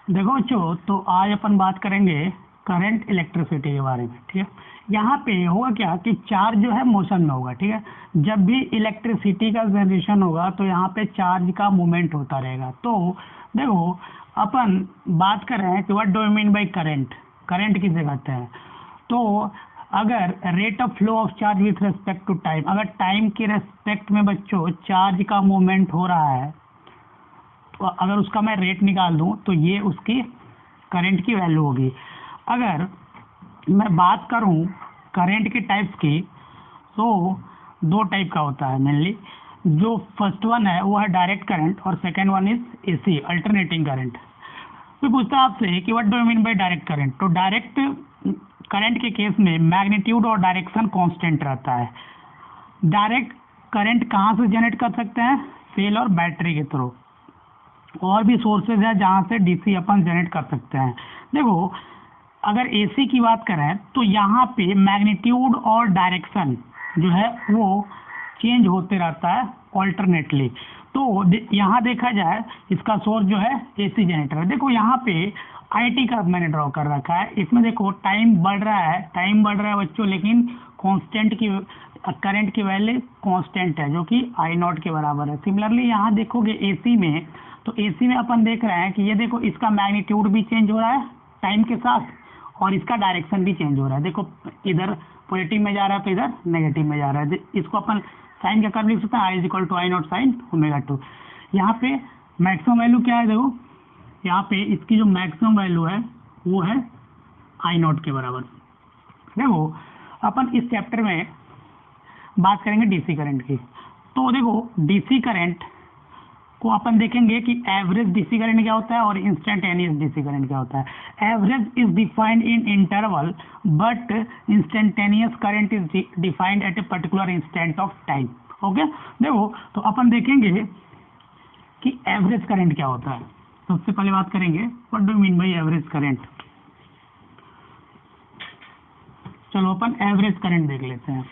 देखो बच्चों, तो आज अपन बात करेंगे करंट इलेक्ट्रिसिटी के बारे में। ठीक है, यहाँ पे होगा क्या कि चार्ज जो है मोशन में होगा। ठीक है, जब भी इलेक्ट्रिसिटी का जनरेशन होगा तो यहाँ पे चार्ज का मूवमेंट होता रहेगा। तो देखो, अपन बात कर रहे हैं कि what do you mean by current. Current किसे कहते हैं? तो अगर rate of flow of charge with respect to time, अगर टाइम के रेस्पेक्ट में बच्चों चार्ज का मूवमेंट हो रहा है, तो अगर उसका मैं रेट निकाल दूं तो ये उसकी करंट की वैल्यू होगी। अगर मैं बात करूं करंट के टाइप्स की, तो दो टाइप का होता है मेनली। जो फर्स्ट वन है वो है डायरेक्ट करंट और second one is AC alternating current. तो पूछता है आपसे कि what do you mean bye direct current. तो डायरेक्ट करंट के केस में मैग्नीट्यूड और डायरेक्शन कांस्टेंट रहता है। डायरेक्ट करंट कहाँ से जनरेट कर सकते हैं? सेल और बैटरी के थ्रू। और भी सोर्सेज है जहाँ से डीसी अपन जनरेट कर सकते हैं। देखो, अगर एसी की बात करें तो यहाँ पे मैग्नीट्यूड और डायरेक्शन जो है वो चेंज होते रहता है ऑल्टरनेटली। तो यहाँ देखा जाए, इसका सोर्स जो है एसी जनरेटर है। देखो यहाँ पे आईटी का मैंने ड्रॉ कर रखा है। इसमें देखो टाइम बढ़ रहा है बच्चों, लेकिन कांस्टेंट की करंट की वैल्यू कांस्टेंट है जो कि आई नॉट के बराबर है। सिमिलरली यहाँ देखोगे एसी में, तो एसी में अपन देख रहे हैं कि ये देखो इसका मैग्नीट्यूड भी चेंज हो रहा है टाइम के साथ और इसका डायरेक्शन भी चेंज हो रहा है। देखो इधर पॉजिटिव में जा रहा है तो इधर नेगेटिव में जा रहा है। इसको अपन साइन का कर्व लिख सकते हैं, I is equal to I naught sine omega two. यहाँ पे मैक्सिमम वैल्यू क्या है? देखो यहाँ पे इसकी जो मैक्सिमम वैल्यू है वो है आई नॉट के बराबर। देखो अपन इस चैप्टर में बात करेंगे डीसी करंट की। तो देखो डीसी करंट को अपन देखेंगे कि एवरेज डीसी करंट क्या होता है और इंस्टेंटेनियस डीसी करंट क्या होता है। Average is defined in interval but instantaneous current is defined at a particular instant of time. Okay, देखो तो अपन देखेंगे कि एवरेज करंट क्या होता है। सबसे पहले बात करेंगे what do you mean by average current. चलो अपन एवरेज करंट देख लेते हैं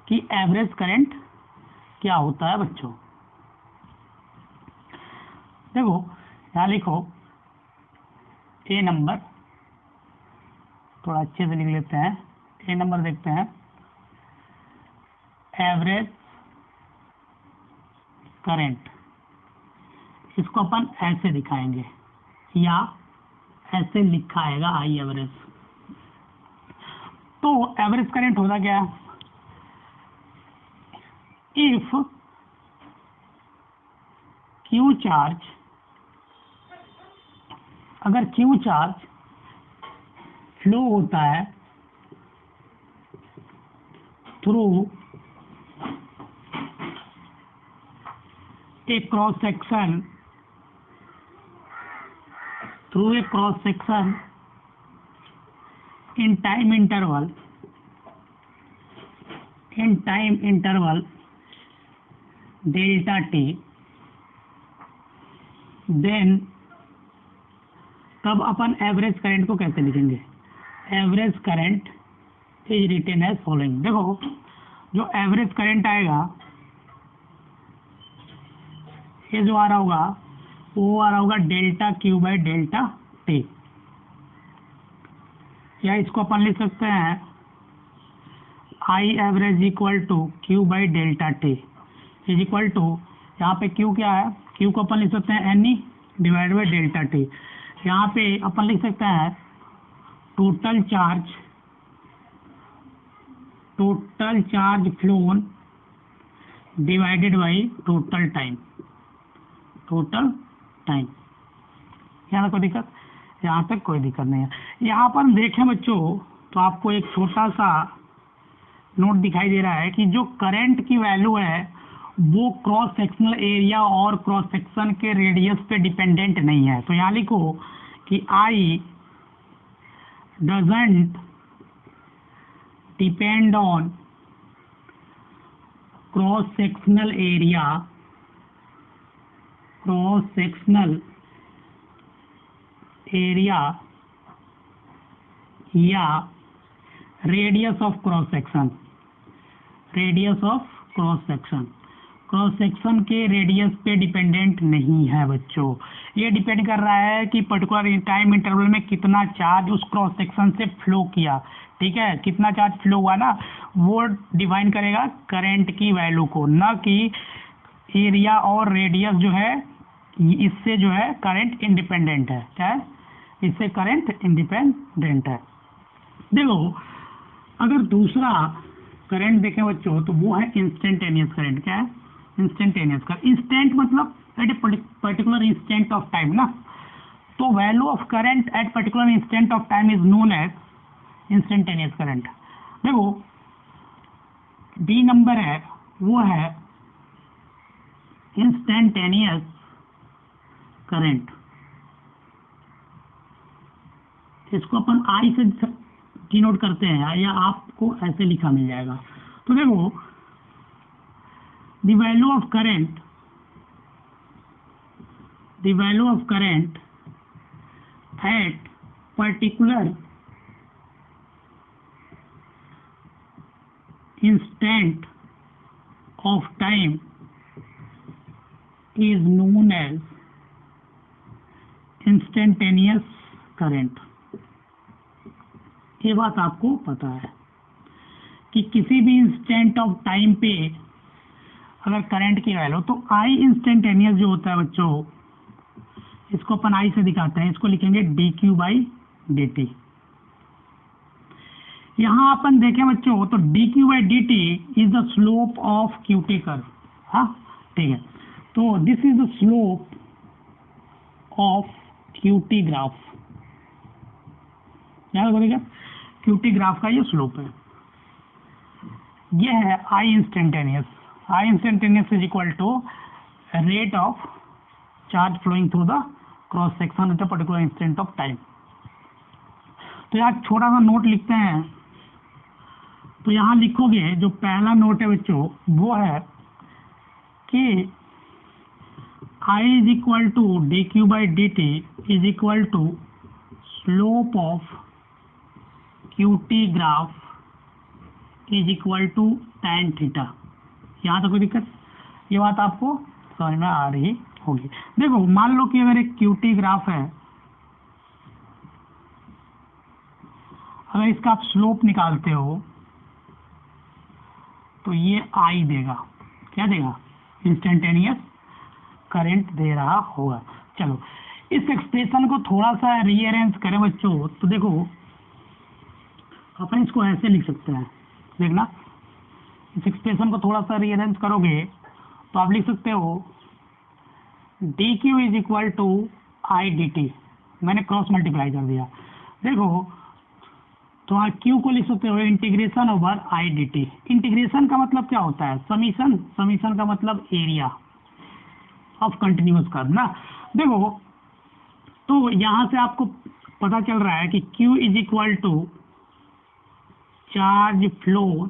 कि एवरेज करंट क्या होता है बच्चों। देखो यहाँ लिखो ए नंबर, थोड़ा अच्छे से लिख लेते हैं। ए नंबर देखते हैं, एवरेज करंट, इसको अपन ऐसे दिखाएंगे या ऐसे लिखा आएगा आई एवरेज। तो एवरेज करंट होता क्या? इफ क्यू चार्ज, अगर क्यू चार्ज फ्लो होता है through a cross section, in time interval delta t, then तब अपन एवरेज करंट को कैसे लिखेंगे? Average current is written as following. देखो जो एवरेज करंट आएगा, ये जो आ रहा होगा वो आ रहा होगा delta Q by delta T, या इसको अपन लिख सकते हैं I average equal to Q by delta T is equal to, यहाँ पे क्यू क्या है? क्यू को अपन लिख सकते हैं N E divide by delta T. यहाँ पे अपन लिख सकते हैं total charge flown divided by total time. यहाँ तक कोई दिक्कत? यहाँ तक कोई दिक्कत नहीं है। यहाँ पर देखें बच्चों तो आपको एक छोटा सा नोट दिखाई दे रहा है कि जो करंट की वैल्यू है वो क्रॉस सेक्शनल एरिया और क्रॉस सेक्शन के रेडियस पे डिपेंडेंट नहीं है। तो यहाँ लिखो कि I doesn't depend on cross sectional area या radius of cross section. Cross section के रेडियस पे डिपेंडेंट नहीं है बच्चों। ये डिपेंड कर रहा है कि पर्टिकुलर टाइम इंटरवल में कितना चार्ज उस क्रॉस सेक्शन से फ्लो किया, ठीक है, कितना चार्ज फ्लो हुआ ना, वो डिफाइन करेगा करंट की वैल्यू को, ना कि एरिया और रेडियस जो है इससे जो है करंट इंडिपेंडेंट है। क्या है? इससे करंट इंडिपेंडेंट है। देखो अगर दूसरा करंट देखें बच्चों तो वो है इंस्टेंटेनियस करंट। क्या है? Instantaneous current. इंस्टेंट मतलब at a particular instant of time ना, तो value of current at particular instant of time is known as instantaneous current. देखो बी नंबर है वो है इंस्टेंटेनियस करंट, इसको अपन आई से डिनोट करते हैं या आपको ऐसे लिखा मिल जाएगा। तो देखो the value of current at particular instant of time is known as instantaneous current। ये बात आपको पता है कि किसी भी इंस्टेंट ऑफ टाइम पे अगर करंट की वैल्यू, तो आई इंस्टेंटेनियस जो होता है बच्चों, इसको अपन आई से दिखाते हैं, इसको लिखेंगे D q by d T. यहां अपन देखें बच्चों तो D q by d t is the slope of q T curve. हाँ ठीक है, तो this is the slope of q t graph. याद करिएगा क्यू टी ग्राफ का ये स्लोप है। ये है I instantaneous. I instantaneous is equal to rate of charge flowing through the cross section at a particular instant of time. तो यहाँ छोटा सा नोट लिखते हैं, तो यहाँ लिखोगे जो पहला नोट है बच्चों वो है कि I is equal to d q by d t is equal to slope of q t graph is equal to tan theta. यहाँ तो कोई दिक्कत, ये बात आपको समझ में आ रही होगी। देखो मान लो कि अगर एक क्यू टी ग्राफ है, अगर इसका आप स्लोप निकालते हो तो ये आई देगा। क्या देगा? इंस्टेंटेनियस करंट दे रहा होगा। चलो इस एक्सप्रेशन को थोड़ा सा रीअरेंज करें बच्चों, तो देखो अपन इसको ऐसे लिख सकते हैं। देखना इस एक्सप्रेशन को थोड़ा सा रीअरेंज करोगे तो आप लिख सकते हो D Q is equal to I D T. मैंने क्रॉस मल्टीप्लाई कर दिया। देखो तो आप क्यू को लिख सकते हो integration over I D T. Integration का मतलब क्या होता है? समीशन। समीशन का मतलब एरिया ऑफ कंटिन्यूअस कर्व ना। देखो तो यहां से आपको पता चल रहा है कि Q is equal to charge flow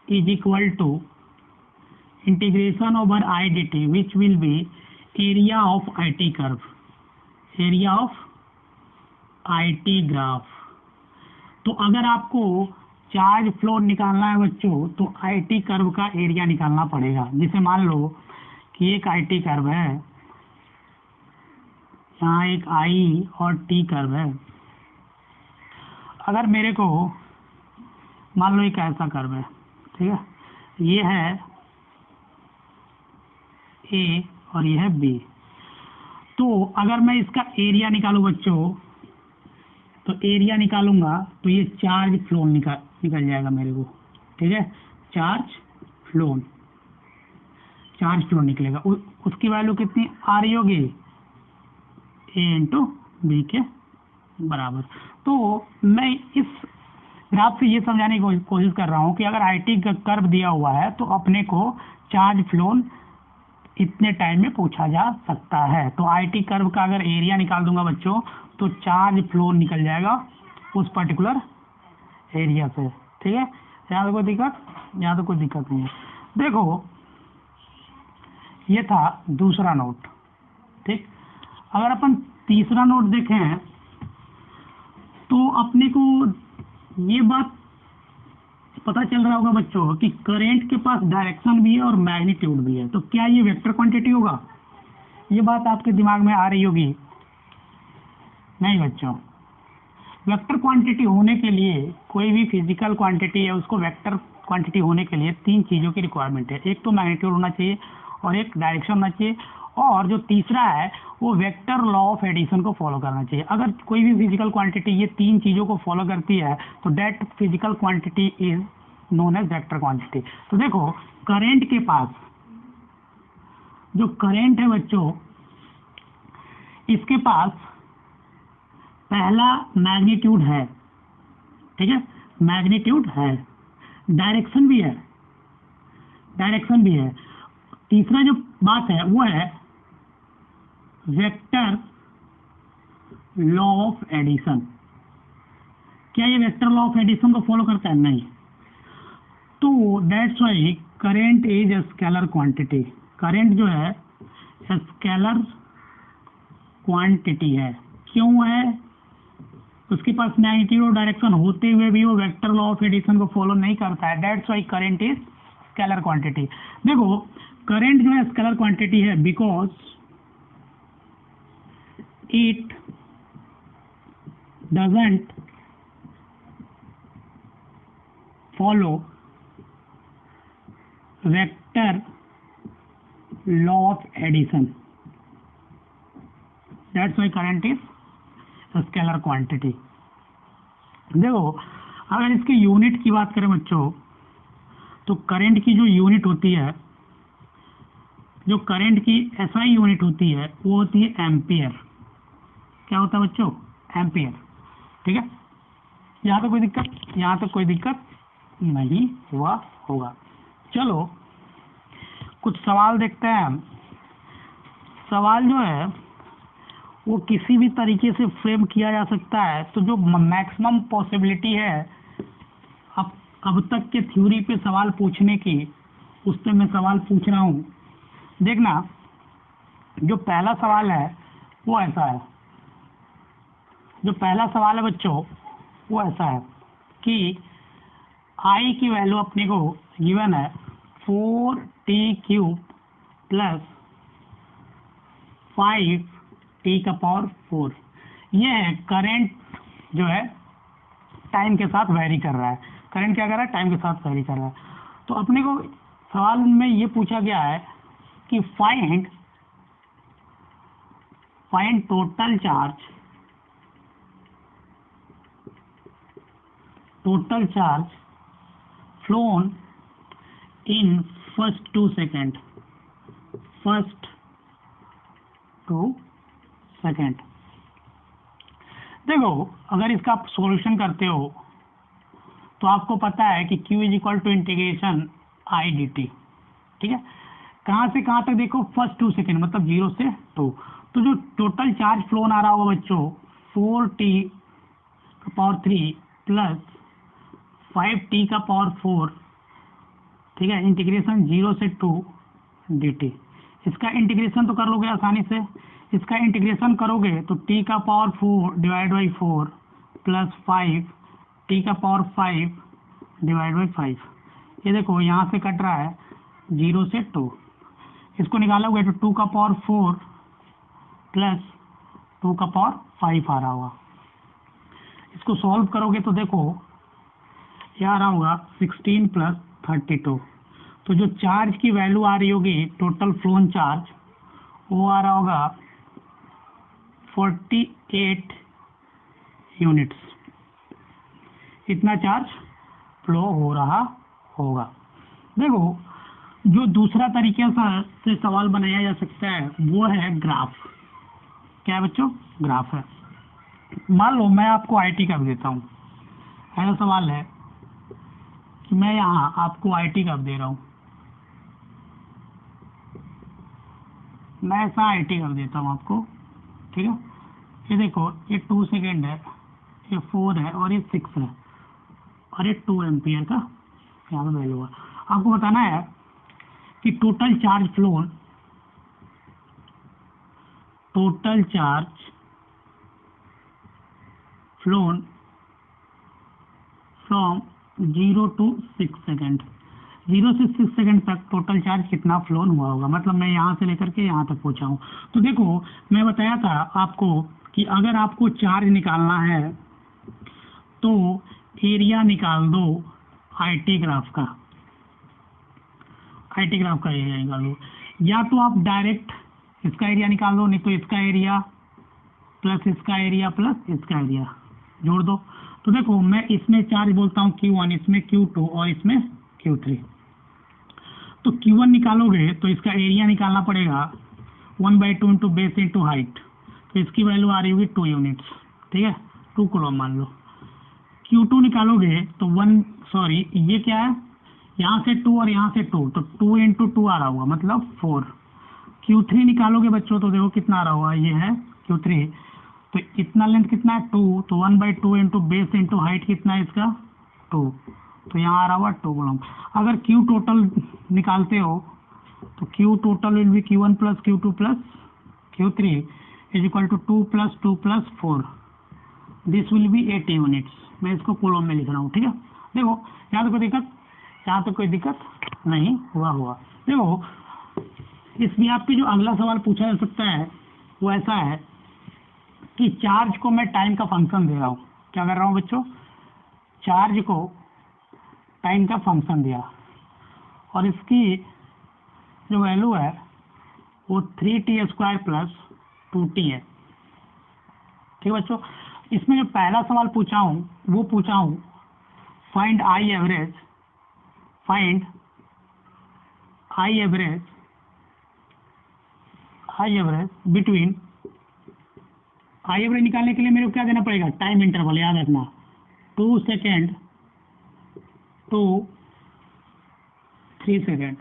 is equal to integration over I D T which will be area of I T curve, area of I T graph. तो अगर आपको चार्ज फ्लो निकालना है बच्चों तो आई टी कर्व का area निकालना पड़ेगा। जैसे मान लो कि एक आई टी कर्व है, यहाँ एक आई और टी कर्व है। अगर मेरे को मान लो एक ऐसा कर्व है, ठीक है, ये है ए और ये है बी। तो अगर मैं इसका एरिया निकालूं बच्चों, तो एरिया निकालूंगा तो ये चार्ज फ्लो निकल जाएगा मेरे को। ठीक है, चार्ज फ्लो निकलेगा। उसकी वैल्यू कितनी आ रही होगी? ए इंटू बी के बराबर। तो मैं इस ग्राफ से ये समझाने की कोशिश कर रहा हूँ कि अगर आई टी कर्व दिया हुआ है तो अपने को चार्ज फ्लो इतने टाइम में पूछा जा सकता है। तो आई टी कर्व का अगर एरिया निकाल दूंगा बच्चों तो चार्ज फ्लो निकल जाएगा उस पर्टिकुलर एरिया से। ठीक है, यहाँ तो कोई दिक्कत, यहाँ तो कोई दिक्कत नहीं है। देखो ये था दूसरा नोट। ठीक, अगर अपन तीसरा नोट देखें तो अपने को ये बात पता चल रहा होगा बच्चों कि करंट के पास डायरेक्शन भी है और मैग्नीट्यूड भी है, तो क्या ये वेक्टर क्वांटिटी होगा? ये बात आपके दिमाग में आ रही होगी? नहीं बच्चों, वेक्टर क्वांटिटी होने के लिए, कोई भी फिजिकल क्वांटिटी है उसको वेक्टर क्वांटिटी होने के लिए तीन चीज़ों की रिक्वायरमेंट है। एक तो मैग्नीट्यूड होना चाहिए और एक डायरेक्शन होना चाहिए, और जो तीसरा है वो वेक्टर लॉ ऑफ एडिशन को फॉलो करना चाहिए। अगर कोई भी फिजिकल क्वांटिटी ये तीन चीज़ों को फॉलो करती है तो that physical quantity is known as vector quantity. तो देखो, करंट के पास जो करंट है बच्चों, इसके पास पहला मैग्नीट्यूड है, ठीक है, मैग्नीट्यूड है, डायरेक्शन भी है, डायरेक्शन भी है। तीसरा जो बात है वो है वेक्टर लॉ ऑफ एडिशन। क्या ये वेक्टर लॉ ऑफ एडिशन को फॉलो करता है? नहीं। तो that's why current is a scalar quantity. Current जो है स्केलर क्वांटिटी है। क्यों है? उसके पास मैग्नीट्यूड और डायरेक्शन होते हुए भी वो वेक्टर लॉ ऑफ एडिशन को फॉलो नहीं करता है। That's why current is scalar quantity. देखो, करंट जो है स्केलर क्वांटिटी है because it doesn't follow vector law of addition. That's why current is scalar quantity. देखो, अगर इसके यूनिट की बात करें बच्चों, तो करंट की जो यूनिट होती है, जो करंट की एसआई यूनिट होती है वो होती है एम्पियर। क्या होता है बच्चों? एम्पियर। ठीक है, यहाँ तो कोई दिक्कत, यहाँ तो कोई दिक्कत नहीं हुआ होगा। चलो कुछ सवाल देखते हैं हम। सवाल जो है वो किसी भी तरीके से फ्रेम किया जा सकता है। तो जो मैक्सिमम पॉसिबिलिटी है अब तक के थ्योरी पे सवाल पूछने की, उस पे मैं सवाल पूछ रहा हूँ। देखना, जो पहला सवाल है वो ऐसा है, जो पहला सवाल है बच्चों वो ऐसा है कि आई की वैल्यू अपने को गिवन है 4t³ प्लस 5t⁴। ये है करंट जो है टाइम के साथ वेरी कर रहा है। करंट क्या कर रहा है? टाइम के साथ वेरी कर रहा है। तो अपने को सवाल में ये पूछा गया है कि find total charge flown in first 2 second. देखो, अगर इसका आप सॉल्यूशन करते हो तो आपको पता है कि Q is equal to integration I D T. ठीक है, कहाँ से कहाँ तक? देखो, फर्स्ट 2 सेकेंड मतलब 0 से 2। तो जो टोटल चार्ज फ्लोन आ रहा होगा बच्चों 4t³ प्लस 5t⁴, ठीक है, इंटीग्रेशन 0 से 2 dt। इसका इंटीग्रेशन तो कर लोगे आसानी से। इसका इंटीग्रेशन करोगे तो t⁴ divide by 4 plus 5t⁵ divide by 5। ये देखो यहाँ से कट रहा है 0 से 2। इसको निकालोगे तो 2⁴ प्लस 2⁵ आ रहा होगा। इसको सॉल्व करोगे तो देखो ये आ रहा होगा 16 प्लस 32। तो जो चार्ज की वैल्यू आ रही होगी, टोटल फ्लोन चार्ज, वो आ रहा होगा 48 यूनिट्स। इतना चार्ज फ्लो हो रहा होगा। देखो, जो दूसरा तरीके से सवाल बनाया जा सकता है वो है ग्राफ। क्या है बच्चों? ग्राफ है। मान लो मैं आपको आईटी कर्व देता हूँ। ऐसा सवाल है कि मैं यहाँ आपको आईटी कर्व दे रहा हूँ, मैं ऐसा आईटी कर्व देता हूँ आपको। ठीक है, ये देखो, ये 2 सेकेंड है, ये 4 है और ये 6 है और ये 2 एम्पियर का यहाँ पे वैल्यू है। आपको बताना है कि total charge phloem from 0 to 6 second, 0 से 6 सेकेंड तक टोटल चार्ज कितना फ्लोन हुआ होगा, मतलब मैं यहाँ से लेकर के यहाँ तक पहुँचा हूँ। तो देखो मैं बताया था आपको कि अगर आपको चार्ज निकालना है तो एरिया निकाल दो IT ग्राफ का, IT ग्राफ का एरिया निकाल दो, या तो आप डायरेक्ट इसका एरिया निकाल दो, नहीं तो इसका एरिया प्लस इसका एरिया प्लस इसका एरिया जोड़ दो। तो देखो मैं इसमें चार्ज बोलता हूँ Q1, इसमें Q2 और इसमें Q3। तो Q1 निकालोगे तो इसका एरिया निकालना पड़ेगा 1/2 इंटू बेस इंटू हाइट, तो इसकी वैल्यू आ रही होगी 2 यूनिट्स, ठीक है, 2 कूलम मान लो। Q2 निकालोगे तो ये क्या है, यहाँ से 2 और यहाँ से 2, तो 2 इंटू 2 आ रहा होगा मतलब 4। Q3 निकालोगे बच्चों तो देखो कितना आ रहा होगा, ये है Q3, तो इतना लेंथ कितना है 2, तो 1/2 इंटू बेस इंटू हाइट कितना है इसका 2, तो यहाँ आ रहा हुआ 2 कूलम। अगर Q टोटल निकालते हो तो Q total will be Q1 plus Q2 plus Q3 is equal to 2 plus 2 plus 4, this will be 80 units. मैं इसको कॉलम में लिख रहा हूँ, ठीक है। देखो यहाँ तो कोई दिक्कत, यहाँ तो कोई दिक्कत नहीं हुआ। देखो इस भी आपके जो अगला सवाल पूछा जा सकता है वो ऐसा है कि चार्ज को मैं टाइम का फंक्शन दे रहा हूँ, क्या कर रहा हूँ बच्चों, चार्ज को टाइम का फंक्शन दिया और इसकी जो वैल्यू है वो 3t² प्लस 2t है, ठीक है बच्चों। इसमें जो पहला सवाल पूछा हूँ वो पूछा हूँ find I average between, I average निकालने के लिए मेरे को क्या देना पड़ेगा, टाइम इंटरवल याद रखना, 2 सेकेंड टू 3 सेकेंड,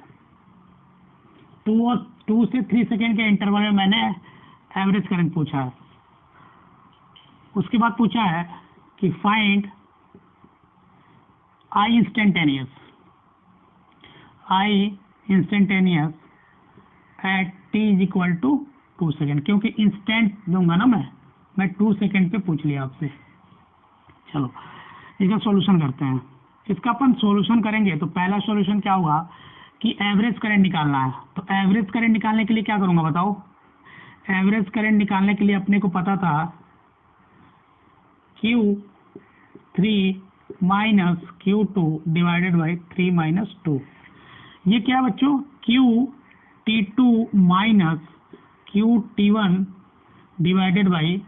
2 से 3 सेकेंड के इंटरवल में मैंने एवरेज करंट पूछा है। उसके बाद पूछा है कि find I instantaneous at t is equal to 2 second, क्योंकि इंस्टेंट दूंगा ना मैं 2 सेकेंड पे पूछ लिया आपसे। चलो इसका सॉल्यूशन करते हैं। इसका अपन सॉल्यूशन करेंगे तो पहला सॉल्यूशन क्या होगा कि एवरेज करंट निकालना है। तो एवरेज करंट निकालने के लिए क्या करूंगा बताओ, एवरेज करंट निकालने के लिए अपने को पता था Q3 minus Q2 divided by 3 minus 2। ये क्या है बच्चों, QT2 minus QT1 divided by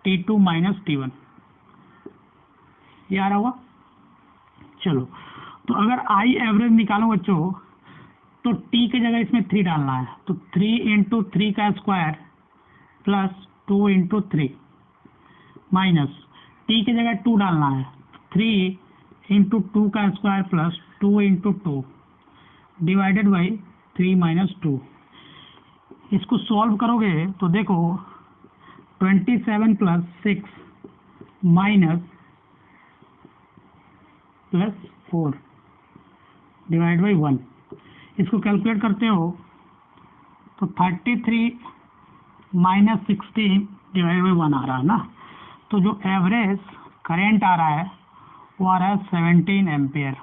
T2 minus T1, ये आ रहा होगा। चलो तो अगर आई एवरेज निकालो बच्चों तो t की जगह इसमें 3 डालना है, तो 3 इंटू 3 का square plus 2 into 3 minus t की जगह 2 डालना है, 3 इंटू 2 का square plus 2 into 2 divided by 3 minus 2। इसको सॉल्व करोगे तो देखो 27 plus 6 minus plus 4 divide by 1, इसको कैलकुलेट करते हो तो 33 माइनस 16 डिवाइड बाई 1 आ रहा है ना। तो जो एवरेज करंट आ रहा है वो आ रहा है 17 एम्पियर।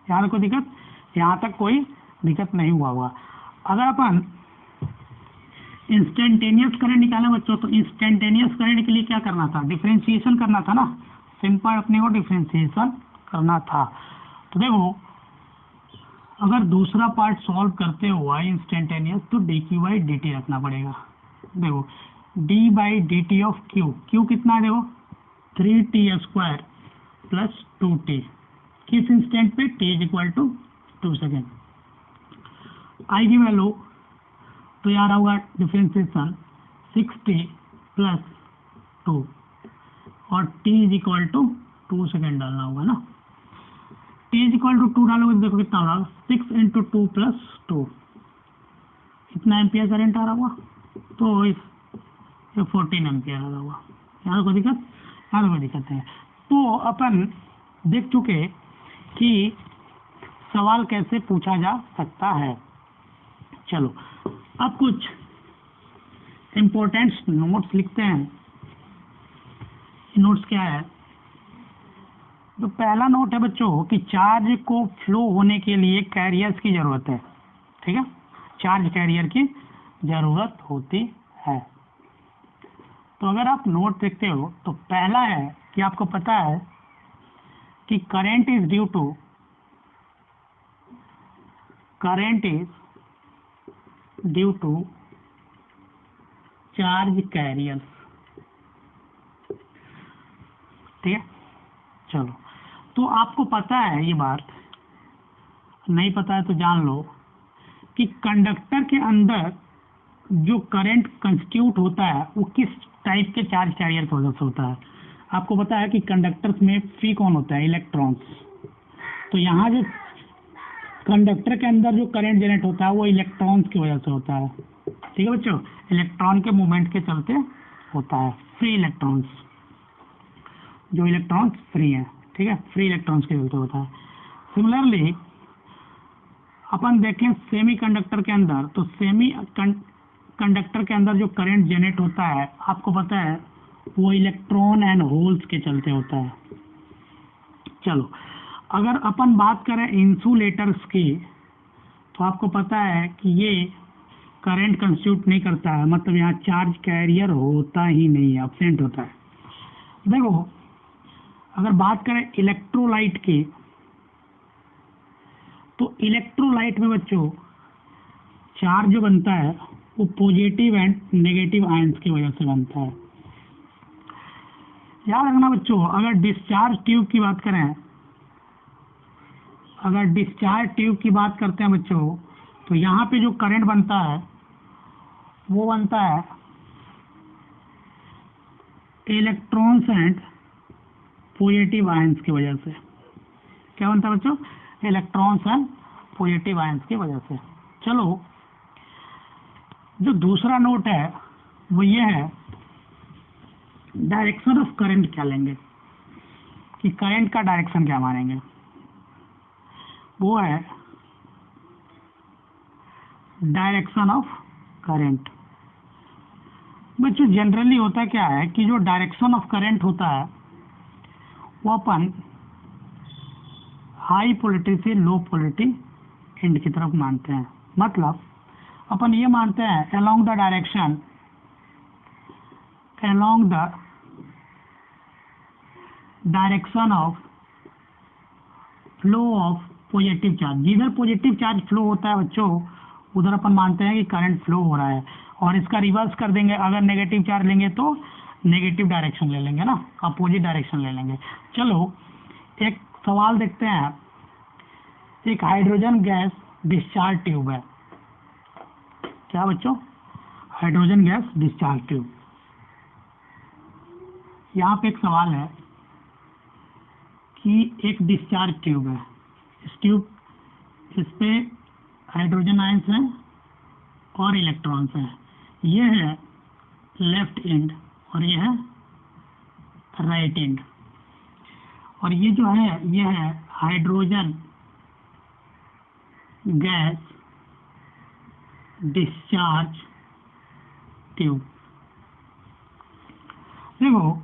यहाँ कोई दिक्कत, यहाँ तक कोई दिक्कत नहीं हुआ। अगर अपन इंस्टेंटेनियस करंट निकालें बच्चों तो इंस्टेंटेनियस करंट के लिए क्या करना था, डिफरेंशिएशन करना था ना, सिंपल अपने को डिफरेंशिएशन करना था। तो देखो अगर दूसरा पार्ट सॉल्व करते हो आई इंस्टेंटेनियस तो dq/dt रखना पड़ेगा। देखो d/dt ऑफ q कितना है, देखो 3t² प्लस 2t, किस इंस्टेंट पे, t is equal to 2 second. I की वैल्यू तो यार होगा डिफरेंशिएशन 6t प्लस 2 और t is equal to 2 second डालना होगा ना। t इज इक्वल टू 2 डालोगे तो देखो कितना होगा 6 इंटू 2 प्लस 2, इतना एम्पियर करंट आ रहा होगा, तो इस 14 एम्पियर आ रहा होगा। यहाँ कोई दिक्कत, यहाँ कोई दिक्कत है। तो अपन देख चुके कि सवाल कैसे पूछा जा सकता है। चलो अब कुछ इम्पोर्टेंट नोट्स लिखते हैं। नोट्स क्या है, तो पहला नोट है बच्चों कि चार्ज को फ्लो होने के लिए कैरियर्स की जरूरत है, ठीक है, चार्ज कैरियर की जरूरत होती है। तो अगर आप नोट देखते हो तो पहला है कि आपको पता है कि current is due to charge carriers, ठीक है। चलो, तो आपको पता है ये बात, नहीं पता है तो जान लो कि कंडक्टर के अंदर जो करंट कंस्टिट्यूट होता है वो किस टाइप के चार्ज कैरियर की वजह से होता है। आपको पता है कि कंडक्टर्स में फ्री कौन होता है, इलेक्ट्रॉन्स। तो यहाँ जो कंडक्टर के अंदर जो करंट जनरेट होता है वो इलेक्ट्रॉन्स की वजह से होता है, ठीक है बच्चों, इलेक्ट्रॉन के मूवमेंट के चलते होता है, फ्री इलेक्ट्रॉन्स, जो इलेक्ट्रॉन्स फ्री हैं, ठीक है, फ्री इलेक्ट्रॉन्स के चलते होता है। सिमिलरली अपन देखें सेमी कंडक्टर के अंदर, तो सेमी कंडक्टर के अंदर जो करंट जनरेट होता है आपको पता है वो इलेक्ट्रॉन एंड होल्स के चलते होता है। चलो, अगर अपन बात करें इंसुलेटर्स की, तो आपको पता है कि ये करंट कंस्टिट्यूट नहीं करता है, मतलब यहाँ चार्ज कैरियर होता ही नहीं है, एब्सेंट होता है। देखो, अगर बात करें इलेक्ट्रोलाइट की, तो इलेक्ट्रोलाइट में बच्चों चार्ज जो बनता है वो पॉजिटिव एंड नेगेटिव आयंस की वजह से बनता है। याद रखना बच्चों, अगर डिस्चार्ज ट्यूब की बात करें, अगर डिस्चार्ज ट्यूब की बात करते हैं बच्चों, तो यहाँ पे जो करंट बनता है वो बनता है इलेक्ट्रॉन्स एंड पॉजिटिव आयंस की वजह से। क्या बनता है बच्चों, इलेक्ट्रॉन्स एंड पॉजिटिव आयंस की वजह से। चलो, जो दूसरा नोट है वो ये है, डायरेक्शन ऑफ करंट क्या लेंगे, कि करंट का डायरेक्शन क्या मानेंगे, वो है डायरेक्शन ऑफ करंट। बच्चों जनरली होता क्या है कि जो डायरेक्शन ऑफ करंट होता है वो अपन हाई पोलरिटी से लो पोलरिटी एंड की तरफ मानते हैं। मतलब अपन ये मानते हैं along the direction of flow of positive charge, जिधर पॉजिटिव चार्ज फ्लो होता है बच्चों उधर अपन मानते हैं कि करंट फ्लो हो रहा है, और इसका रिवर्स कर देंगे, अगर नेगेटिव चार्ज लेंगे तो नेगेटिव डायरेक्शन ले लेंगे ना, अपोजिट डायरेक्शन ले लेंगे। चलो, एक सवाल देखते हैं। एक हाइड्रोजन गैस डिस्चार्ज ट्यूब है, क्या बच्चों, हाइड्रोजन गैस डिस्चार्ज ट्यूब। यहाँ पे एक सवाल है कि एक डिस्चार्ज ट्यूब है, इस पे हाइड्रोजन आयंस हैं और इलेक्ट्रॉन्स हैं, ये है लेफ्ट एंड और ये है राइट एंड, और ये जो है ये है हाइड्रोजन गैस डिस्चार्ज ट्यूब। देखो,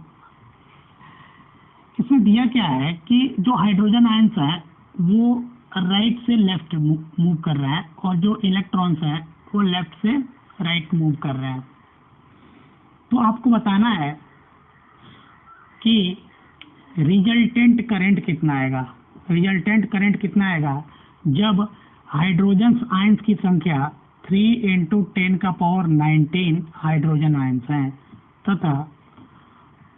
इसमें दिया क्या है कि जो हाइड्रोजन आयंस है वो राइट से लेफ्ट मूव कर रहा है, और जो इलेक्ट्रॉन्स है वो लेफ्ट से राइट मूव कर रहे हैं। तो आपको बताना है कि रिजल्टेंट करंट कितना आएगा। रिजल्टेंट करंट कितना आएगा जब हाइड्रोजन आयंस की संख्या 3 × 10⁻19 हाइड्रोजन आयंस हैं तथा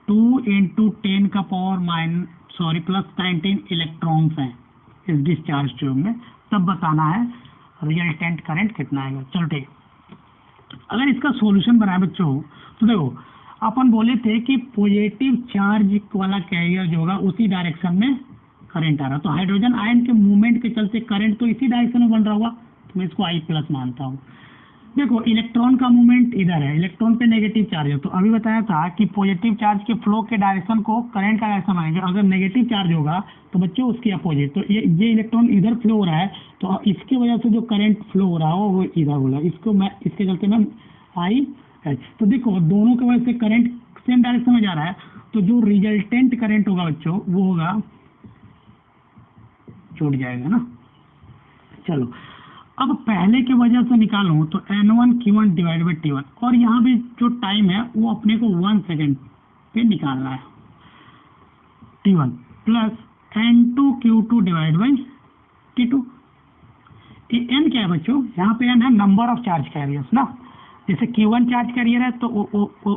2 × 10⁻19 इलेक्ट्रॉन्स हैं इस डिस्चार्ज ट्यूब में, तब बताना है रिजल्टेंट करंट कितना आएगा। चलो ठीक, अगर इसका सॉल्यूशन बनाए बच्चों, तो देखो अपन बोले थे कि पॉजिटिव चार्ज वाला कैरियर जो होगा उसी डायरेक्शन में करंट आ रहा, तो हाइड्रोजन आयन के मूवमेंट के चलते करंट तो इसी डायरेक्शन में बन रहा होगा, तो मैं इसको I+ मानता हूँ। देखो, इलेक्ट्रॉन का मूवमेंट इधर है, इलेक्ट्रॉन पे नेगेटिव चार्ज है, तो अभी बताया था कि पॉजिटिव चार्ज के फ्लो के डायरेक्शन को करंट का डायरेक्शन मानेंगे, अगर नेगेटिव चार्ज होगा तो बच्चों उसकी अपोजिट। तो ये इलेक्ट्रॉन इधर फ्लो हो रहा है, तो इसकी वजह से जो करंट फ्लो हो रहा हो वो इधर हो रहा है, इसको मैं इसके चलते मैं IH। तो देखो, दोनों की वजह से करंट सेम डायरेक्शन में जा रहा है, तो जो रिजल्टेंट करंट होगा बच्चों वो होगा छूट जाएगा ना। चलो अब पहले के वजह से निकालूं तो N1 Q1 divide by T1, और यहाँ भी जो टाइम है वो अपने को 1 सेकेंड पे निकालना है, T1 plus N2 Q2 divide by T2। ये N क्या है बच्चों, यहाँ पे N है नंबर ऑफ चार्ज कैरियर्स ना, जैसे Q1 चार्ज कैरियर है तो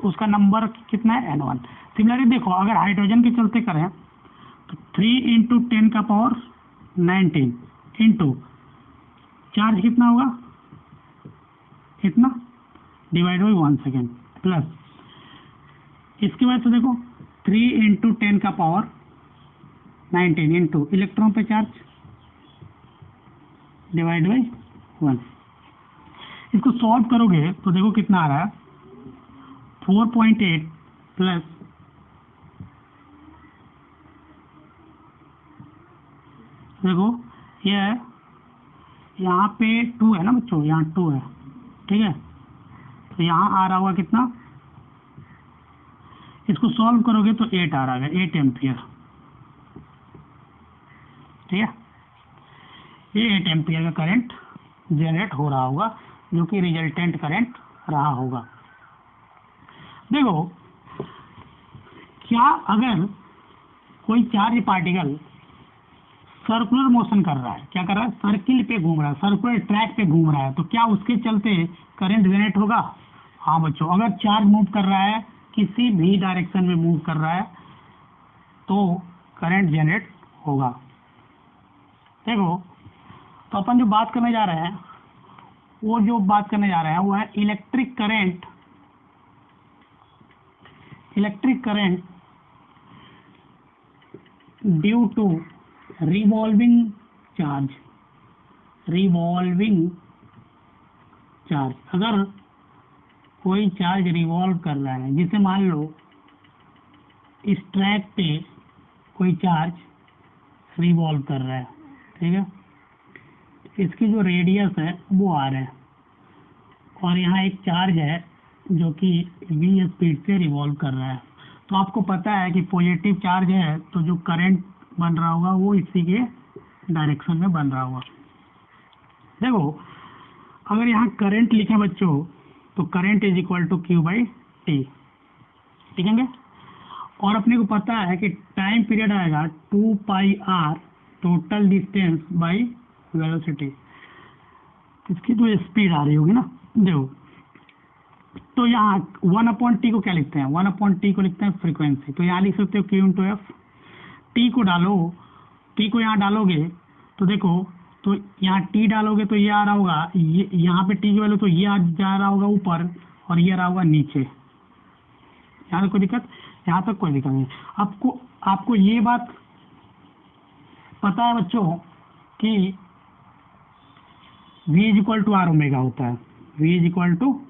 उसका नंबर कितना है, N1। सिमिलरली देखो अगर हाइड्रोजन के चलते करें तो 3 इंटू 10 का पावर 19 इंटू चार्ज कितना होगा, इतना डिवाइड बाई 1 सेकेंड, प्लस इसके बाद तो देखो 3 इंटू 10 का पावर 19 इंटू इलेक्ट्रॉन पे चार्ज डिवाइड बाई 1। इसको सॉल्व करोगे तो देखो कितना आ रहा है, 4.8 प्लस देखो ये है, यहाँ पे 2 है ना बच्चों, यहाँ 2 है, ठीक है, तो यहाँ आ रहा होगा कितना, इसको सॉल्व करोगे तो 8 आ रहा है, 8 एम्पियर, ठीक है। ये 8 एम्पियर का करंट जनरेट हो रहा होगा जो कि रिजल्टेंट करंट रहा होगा। देखो क्या अगर कोई चार्ज पार्टिकल सर्कुलर मोशन कर रहा है, क्या कर रहा है, सर्किल पे घूम रहा है, सर्कुलर ट्रैक पे घूम रहा है, तो क्या उसके चलते करंट जनरेट होगा? हाँ बच्चों, अगर चार्ज मूव कर रहा है, किसी भी डायरेक्शन में मूव कर रहा है तो करंट जनरेट होगा। देखो तो अपन जो बात करने जा रहे हैं वो है electric current due to revolving charge. अगर कोई चार्ज रिवॉल्व कर रहा है, जिसे मान लो इस ट्रैक पे कोई चार्ज रिवॉल्व कर रहा है, ठीक है, इसकी जो रेडियस है वो r है, और यहाँ एक चार्ज है जो कि v स्पीड से रिवॉल्व कर रहा है, तो आपको पता है कि पॉजिटिव चार्ज है तो जो करंट बन रहा होगा वो इसी के डायरेक्शन में बन रहा होगा। देखो अगर यहाँ करंट लिखें बच्चों तो current is equal to Q by T, लिखेंगे, और अपने को पता है कि टाइम पीरियड आएगा 2 pi r total distance by velocity, इसकी जो स्पीड आ रही होगी ना। देखो तो यहाँ 1/t को क्या लिखते हैं, 1/t को लिखते हैं फ्रीक्वेंसी, तो यहाँ लिख सकते हो Q इंटू एफ। टी को डालो, टी को यहाँ डालोगे तो देखो, तो यहाँ टी डालोगे तो ये आ रहा होगा, ये यहाँ पे टी की वैल्यू तो ये आ जा रहा होगा ऊपर और ये आ रहा होगा नीचे। यहाँ तक कोई दिक्कत, यहाँ तक कोई दिक्कत नहीं। आपको ये बात पता है बच्चों कि v is equal to R omega होता है, v is equal to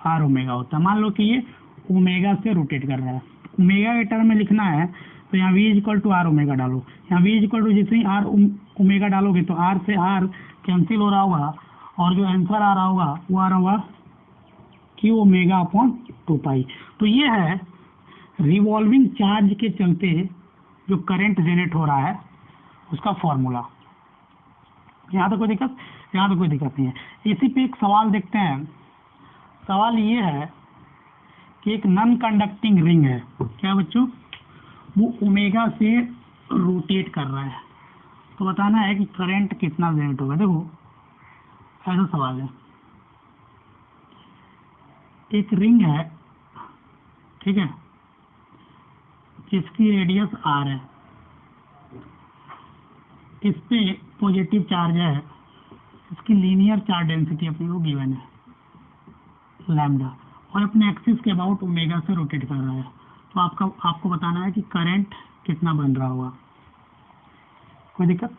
R omega होता है। मान लो कि ये ओमेगा से रोटेट कर रहा है, ओमेगा के टर्म में लिखना है तो यहाँ v is equal to R omega डालो, यहाँ v इज इक्वल टू जैसे ही आर ओमेगा डालोगे तो r से r कैंसिल हो रहा होगा, और जो आंसर आ रहा होगा वो आ रहा होगा q ओमेगा अपॉन 2 पाई। तो ये है रिवॉल्विंग चार्ज के चलते जो करंट जनरेट हो रहा है उसका फॉर्मूला। यहाँ तो कोई दिक्कत, यहाँ तो कोई दिक्कत नहीं है। इसी पे एक सवाल देखते हैं। सवाल ये है कि एक नॉन कंडक्टिंग रिंग है, क्या बच्चों, वो ओमेगा से रोटेट कर रहा है, तो बताना है कि करंट कितना जनरेट होगा। देखो ऐसा सवाल है, एक रिंग है, ठीक है, जिसकी रेडियस r है, इस पे पॉजिटिव चार्ज है, इसकी लीनियर चार्ज डेंसिटी अपनी को गिवन है लैम्डा, और अपने एक्सिस के अबाउट ओमेगा से रोटेट कर रहा है, तो आपको बताना है कि करंट कितना बन रहा होगा। कोई दिक्कत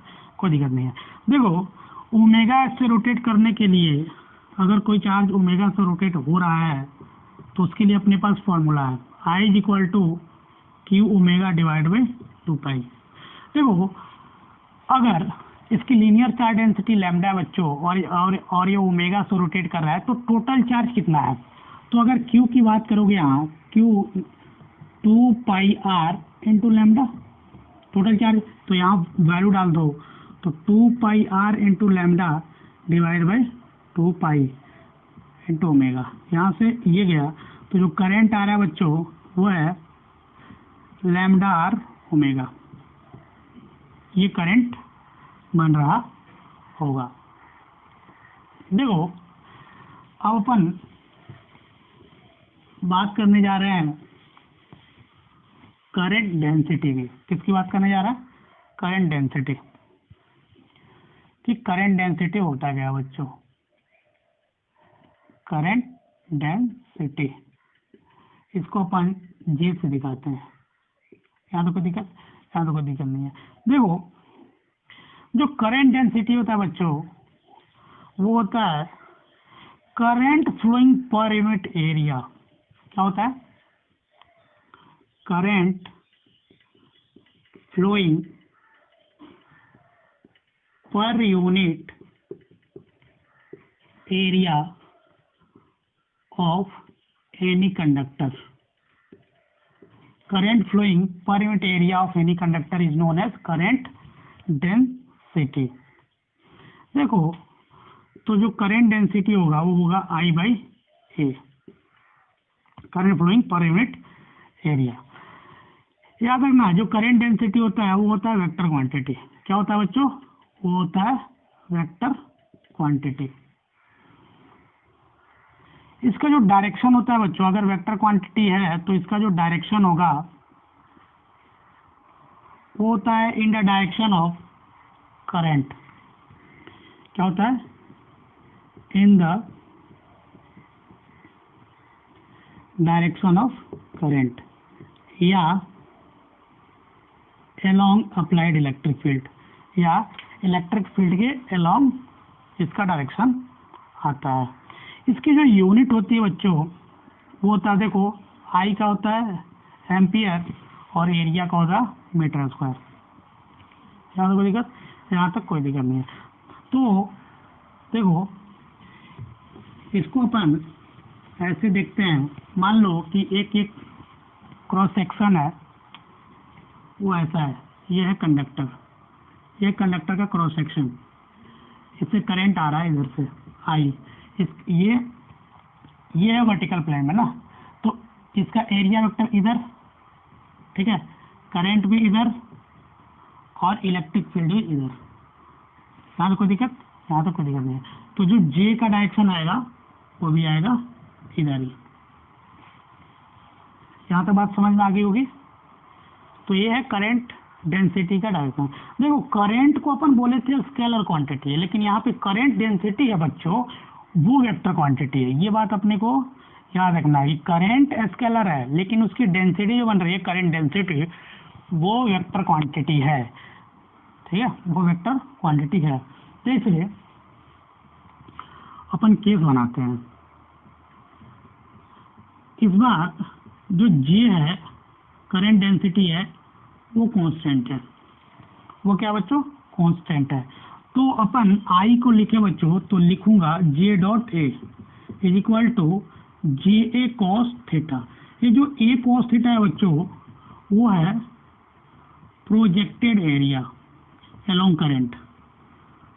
नहीं है। देखो ओमेगा से रोटेट करने के लिए अगर कोई चार्ज ओमेगा से रोटेट हो रहा है तो उसके लिए अपने पास फॉर्मूला है I is equal to Q omega divide by 2 pi. देखो अगर इसकी लीनियर चार्ज डेंसिटी लैम्डा है बच्चों, और ये ओमेगा से रोटेट कर रहा है, तो टोटल चार्ज कितना है, तो अगर Q की बात करोगे यहाँ Q 2 pi r into lambda total charge, तो यहाँ वैल्यू डाल दो तो 2πr into lambda divide by 2π into omega, यहाँ से ये गया तो जो करंट आ रहा है बच्चों वो है लैम्डा आर ओमेगा, ये करंट बन रहा होगा। देखो अब अपन बात करने जा रहे हैं करंट डेंसिटी की। किसकी बात करने जा रहा है? Current density. कि करंट डेंसिटी होता क्या बच्चों? करंट डेंसिटी इसको अपन जे से दिखाते हैं। यहाँ तो कोई दिक्कत नहीं है। देखो जो करंट डेंसिटी होता है बच्चों वो होता है current flowing per unit area. क्या होता है? Current flowing per unit area of any conductor. Current flowing per unit area of any conductor is known as current density. देखो तो जो करंट डेंसिटी होगा वो होगा I by A, current flowing per unit area. याद रखना जो current density होता है वो होता है वेक्टर क्वांटिटी। क्या होता है बच्चों? वो होता है वेक्टर क्वांटिटी। इसका जो डायरेक्शन होता है बच्चों, अगर वेक्टर क्वांटिटी है तो इसका जो डायरेक्शन होगा वो होता है in the direction of current. क्या होता है? In the direction of current या along अप्लाइड इलेक्ट्रिक फील्ड, या इलेक्ट्रिक फील्ड के along इसका डायरेक्शन आता है। इसकी जो यूनिट होती है बच्चों वो होता है, देखो I का होता है एम्पियर और एरिया का होता है मीटर स्क्वायर। यहाँ तक कोई दिक्कत नहीं है। तो देखो इसको अपन ऐसे देखते हैं, मान लो कि एक क्रॉस सेक्शन है वो ऐसा है, ये है कंडक्टर, ये कंडक्टर का क्रॉस सेक्शन, इससे करंट आ रहा है इधर से I, ये है वर्टिकल प्लेन में ना, तो इसका एरिया वेक्टर इधर, ठीक है, करंट भी इधर और इलेक्ट्रिक फील्ड भी इधर। यहाँ तो कोई दिक्कत नहीं है। तो जो J का डायरेक्शन आएगा वो भी आएगा इधर ही। यहाँ तक बात समझ में आ गई होगी। तो ये है करंट डेंसिटी का डायरेक्शन। देखो करंट को अपन बोले थे स्केलर क्वांटिटी है, लेकिन यहाँ पे करंट डेंसिटी है बच्चों वो वेक्टर क्वांटिटी है। ये बात अपने को याद रखना है कि करंट स्केलर है लेकिन उसकी डेंसिटी जो बन रही है करंट डेंसिटी वो वेक्टर क्वांटिटी है। ठीक है, वो वेक्टर क्वांटिटी है। तो इसलिए अपन केस बनाते हैं। इस बार जो J है करंट डेंसिटी है वो कांस्टेंट है। वो क्या बच्चों? कांस्टेंट है। तो अपन I को लिखे बच्चों तो लिखूंगा J dot A is equal to J A cos theta. ये जो ए कॉस थीटा है बच्चों वो है projected area along current,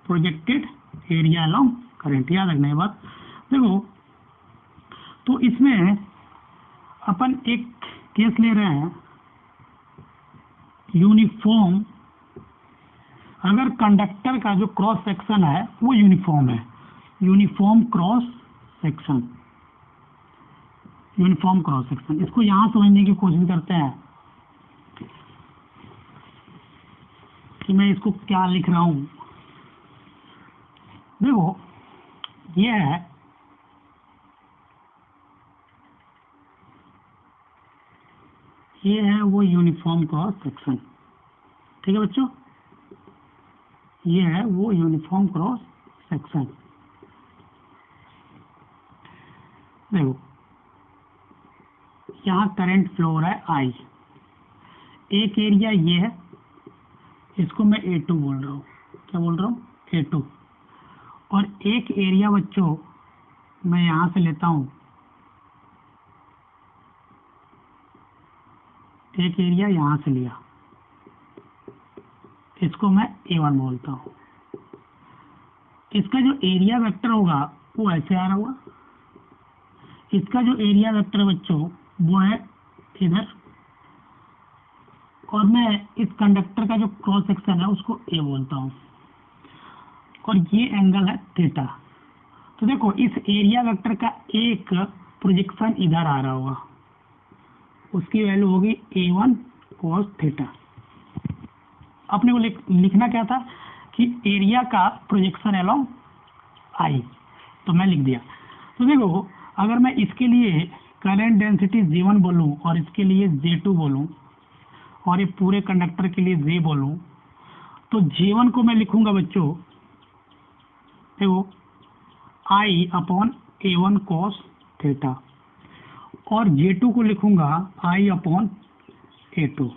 projected area along current. याद रखना ये बात। देखो तो इसमें अपन एक केस ले रहे हैं यूनिफॉर्म, अगर कंडक्टर का जो क्रॉस सेक्शन है वो यूनिफॉर्म है, uniform cross section, uniform cross section. इसको यहाँ समझने की कोशिश करते हैं कि मैं इसको क्या लिख रहा हूँ। देखो ये है वो यूनिफॉर्म क्रॉस सेक्शन। ठीक है बच्चों, ये है वो यूनिफॉर्म क्रॉस सेक्शन। देखो यहाँ करंट फ्लो हो रहा है I, एक एरिया ये है, इसको मैं A2 बोल रहा हूँ। क्या बोल रहा हूँ? A2। और एक एरिया बच्चों मैं यहाँ से लेता हूँ, एक एरिया यहाँ से लिया, इसको मैं A1 बोलता हूँ। इसका जो एरिया वेक्टर होगा वो ऐसे आ रहा होगा, इसका जो एरिया वेक्टर है बच्चों वो है इधर, और मैं इस कंडक्टर का जो क्रॉस सेक्शन है उसको ए बोलता हूँ, और ये एंगल है थीटा। तो देखो इस एरिया वेक्टर का एक प्रोजेक्शन इधर आ रहा होगा, उसकी वैल्यू होगी A1 cos थीटा। अपने को लिखना क्या था कि एरिया का प्रोजेक्शन अलोंग आई, तो मैं लिख दिया। तो देखो अगर मैं इसके लिए करंट डेंसिटी J1 बोलूं और इसके लिए J2 बोलूं और ये पूरे कंडक्टर के लिए J बोलूं, तो J1 को मैं लिखूंगा बच्चों देखो I/A1 cos थीटा, और J2 को लिखूंगा I/A2,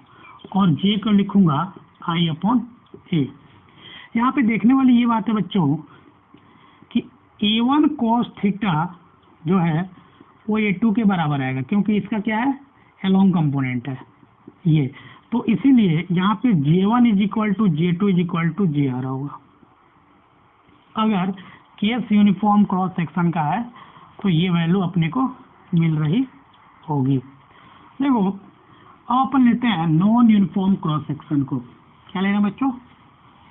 और J को लिखूंगा I/A। यहाँ पे देखने वाली ये बात है बच्चों कि A1 cos थीटा जो है वो A2 के बराबर आएगा, क्योंकि इसका क्या है एलोंग कंपोनेंट है ये, तो इसीलिए यहाँ पे J1 = J2 = J आ रहा होगा। अगर केस यूनिफॉर्म क्रॉस सेक्शन का है तो ये वैल्यू अपने को मिल रही होगी। देखो अब अपन लेते हैं नॉन यूनिफॉर्म क्रॉस सेक्शन को। क्या ले रहे हैं बच्चों?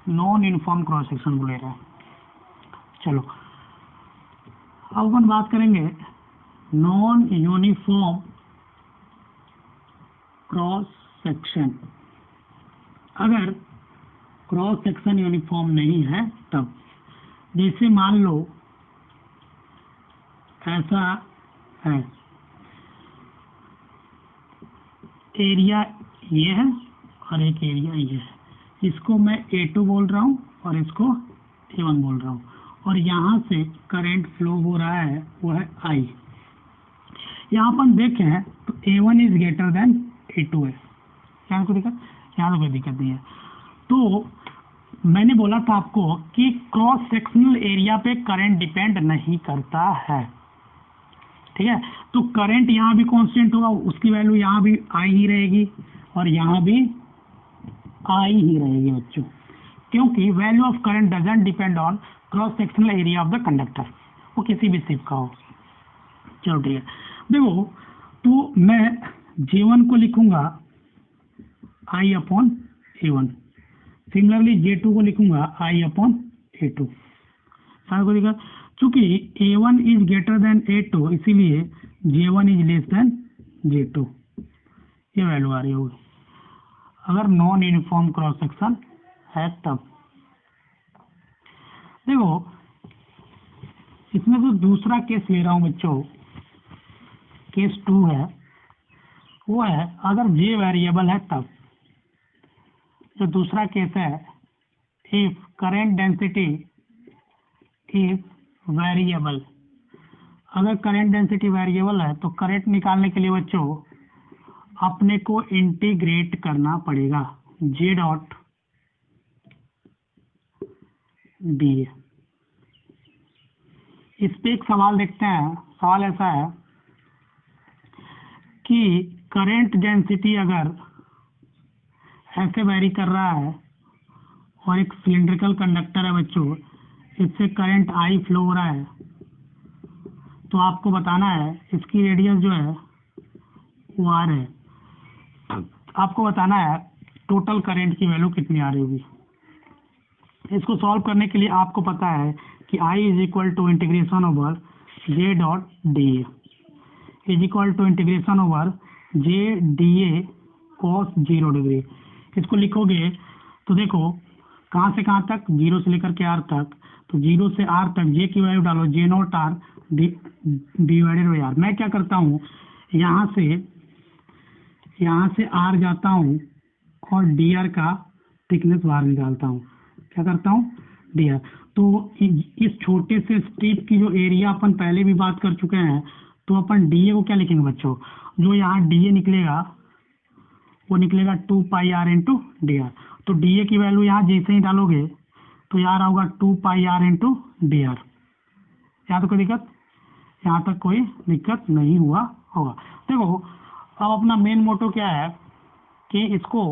नॉन यूनिफॉर्म क्रॉस सेक्शन को ले रहे हैं। चलो अब अपन बात करेंगे नॉन यूनिफॉर्म क्रॉस सेक्शन। अगर क्रॉस सेक्शन यूनिफॉर्म नहीं है तब, जैसे मान लो ऐसा है, एरिया ये है और एक एरिया ये है, इसको मैं A2 बोल रहा हूँ और इसको A1 बोल रहा हूँ, और यहाँ से करंट फ्लो हो रहा है वो है I। यहाँ अपन देखें तो A1 is greater than A2 है, यहाँ कोई दिक्कत? यहाँ तो कोई दिक्कत नहीं है। तो मैंने बोला था आपको कि क्रॉस सेक्शनल एरिया पे करंट डिपेंड नहीं करता है, ठीक है। तो करंट यहाँ भी कांस्टेंट होगा, उसकी वैल्यू यहाँ भी आई ही रहेगी और यहाँ भी आई ही रहेगी बच्चों, क्योंकि value of current doesn't depend on cross sectional area of the conductor, वो किसी भी शिप का हो। चलो ठीक है, देखो तो मैं J1 को लिखूंगा I/A1, सिमिलरली J2 को लिखूंगा I/A2। सारा को देखा, चूंकि A1 is greater than A2 इसीलिए J1 is less than J2, ये वैल्यू आ रही होगी अगर नॉन यूनिफॉर्म क्रॉस सेक्शन है तब। देखो इसमें जो दूसरा केस ले रहा हूं बच्चों, केस 2 है, वो है अगर J वेरिएबल है तब। जो दूसरा केस है, if current density is variable, अगर करंट डेंसिटी वेरिएबल है तो करंट निकालने के लिए बच्चों अपने को इंटीग्रेट करना पड़ेगा J डॉट डी। इस पे एक सवाल देखते हैं। सवाल ऐसा है कि करंट डेंसिटी अगर ऐसे वेरी कर रहा है और एक सिलिंड्रिकल कंडक्टर है बच्चों, इससे करंट आई फ्लो हो रहा है, तो आपको बताना है इसकी रेडियस जो है वो आर है, आपको बताना है टोटल करंट की वैल्यू कितनी आ रही होगी। इसको सॉल्व करने के लिए आपको पता है कि I is equal to integration over J dot D is equal to integration over J DA cos 0 degree. इसको लिखोगे तो देखो कहाँ से कहाँ तक, 0 से लेकर के R तक, तो 0 से R तक J की वैल्यू डालो J not R divided by R। मैं क्या करता हूँ, यहाँ से R जाता हूँ और DR का थिकनेस बाहर निकालता हूँ। क्या करता हूँ, DR। तो इस छोटे से स्ट्रिप की जो एरिया अपन पहले भी बात कर चुके हैं, तो अपन DA को क्या लिखेंगे बच्चों, जो यहाँ DA निकलेगा वो निकलेगा 2 पाई R इंटू DR। तो DA की वैल्यू यहाँ जैसे ही डालोगे तो यहाँ होगा 2 पाई R इंटू DR। यहाँ तो कोई दिक्कत, यहाँ तक कोई दिक्कत नहीं हुआ होगा। देखो अब अपना मेन मोटो क्या है कि इसको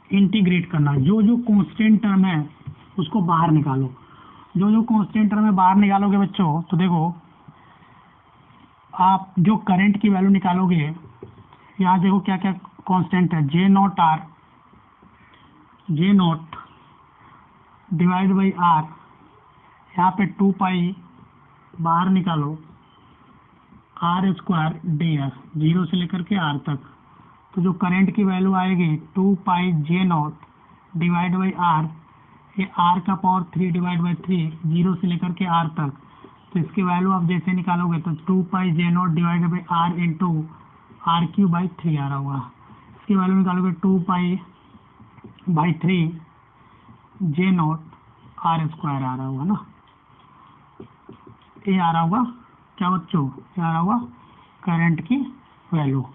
इंटीग्रेट करना, जो जो कांस्टेंट टर्म है उसको बाहर निकालो। जो जो कांस्टेंट टर्म में बाहर निकालोगे बच्चों, तो देखो आप जो करंट की वैल्यू निकालोगे, यहाँ देखो क्या क्या कांस्टेंट है, J naught r, J naught divide by r, यहाँ पे 2 पाई बाहर निकालो, आर स्क्वायर डी एस, 0 से लेकर के आर तक। तो जो करंट की वैल्यू आएगी 2 pi J naught divide by are, ये आर का पावर 3 डिवाइड बाई 3, 0 से लेकर के आर तक। तो इसकी वैल्यू आप जैसे निकालोगे तो 2 pi J naught divide by r into r cube by 3 आ रहा होगा। इसकी वैल्यू निकालोगे 2 pi by 3 J naught r square आ रहा होगा ना, ये आ रहा होगा क्या बच्चों, ये आ रहा होगा करंट की वैल्यू।